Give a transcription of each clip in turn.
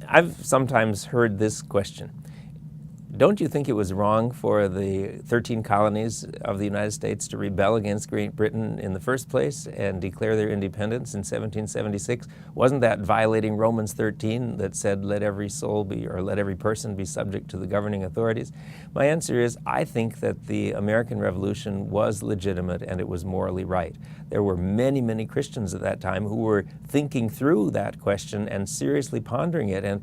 I've sometimes heard this question. Don't you think it was wrong for the 13 colonies of the United States to rebel against Great Britain in the first place and declare their independence in 1776? Wasn't that violating Romans 13 that said, let every soul be, or let every person be subject to the governing authorities? My answer is, I think that the American Revolution was legitimate and it was morally right. There were many, many Christians at that time who were thinking through that question and seriously pondering it, and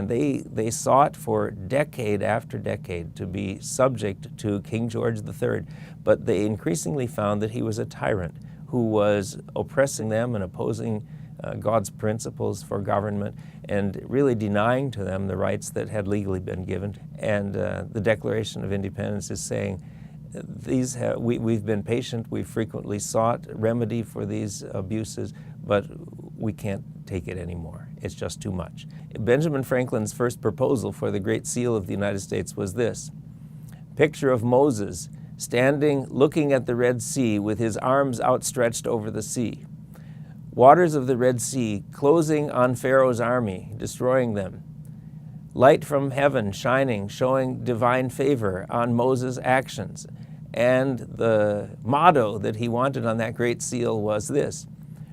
they sought for decade after decade to be subject to King George III, but they increasingly found that he was a tyrant who was oppressing them and opposing God's principles for government and really denying to them the rights that had legally been given. And the Declaration of Independence is saying, we've been patient, we've frequently sought remedy for these abuses, but we can't take it anymore. It's just too much. Benjamin Franklin's first proposal for the Great Seal of the United States was this: picture of Moses standing looking at the Red Sea with his arms outstretched over the sea. Waters of the Red Sea closing on Pharaoh's army, destroying them. Light from heaven shining, showing divine favor on Moses' actions. And the motto that he wanted on that Great Seal was this: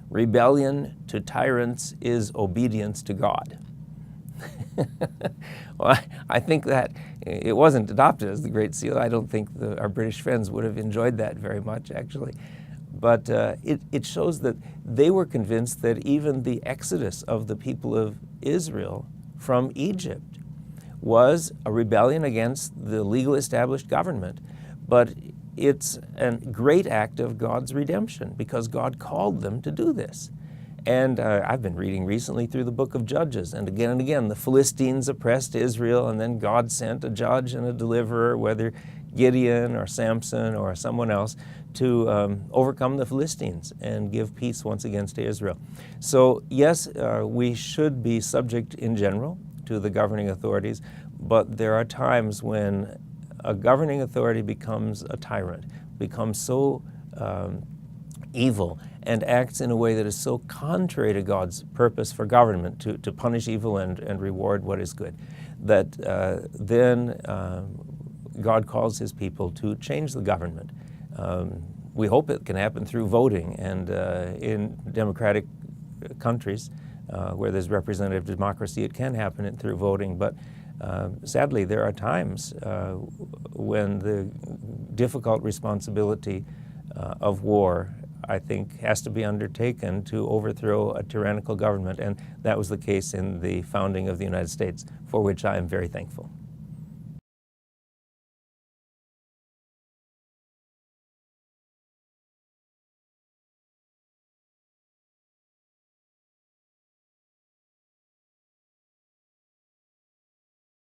rebellion to tyrants is obedience to God. Well, I think that it wasn't adopted as the Great Seal. I don't think our British friends would have enjoyed that very much, actually. But it shows that they were convinced that even the exodus of the people of Israel from Egypt was a rebellion against the legally established government. But it's a great act of God's redemption because God called them to do this. And I've been reading recently through the book of Judges, and again, the Philistines oppressed Israel, and then God sent a judge and a deliverer, whether Gideon or Samson or someone else, to overcome the Philistines and give peace once again to Israel. So yes, we should be subject in general to the governing authorities, but there are times when a governing authority becomes a tyrant, becomes so evil, and acts in a way that is so contrary to God's purpose for government, to punish evil and reward what is good, that then God calls his people to change the government. We hope it can happen through voting, and in democratic countries where there's representative democracy, it can happen through voting. But sadly, there are times when the difficult responsibility of war, I think, has to be undertaken to overthrow a tyrannical government, and that was the case in the founding of the United States, for which I am very thankful.